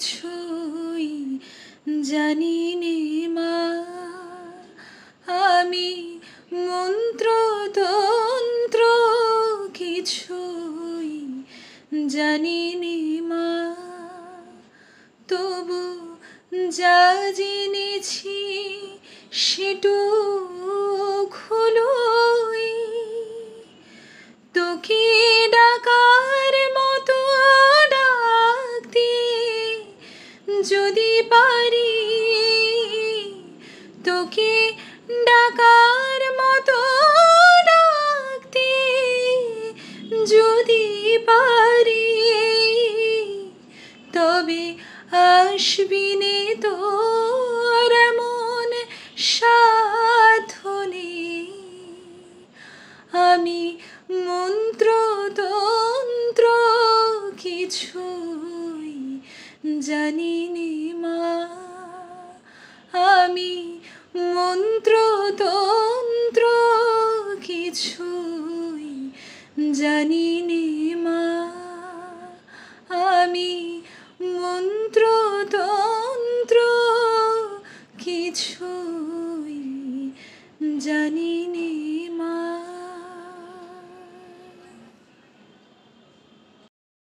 কিছুই জানি নে মা। আমি মন্ত্রতন্ত্র কিছুই জানি নে মা। তবু যা জেনেছি সেটুকুই তোকে ডাকার মতো ডাকতে যদি পারি, তোকে ডাকার মতো ডাকতে যদি পারি, তবে আসবি নে তোর এমন সাধনে। আমি মন্ত্রতন্ত্র কিছুই জানি নে মা। আমি মন্ত্রতন্ত্র কিছুই জানি নে মা। আমি মন্ত্রতন্ত্র কিছুই জানি নে।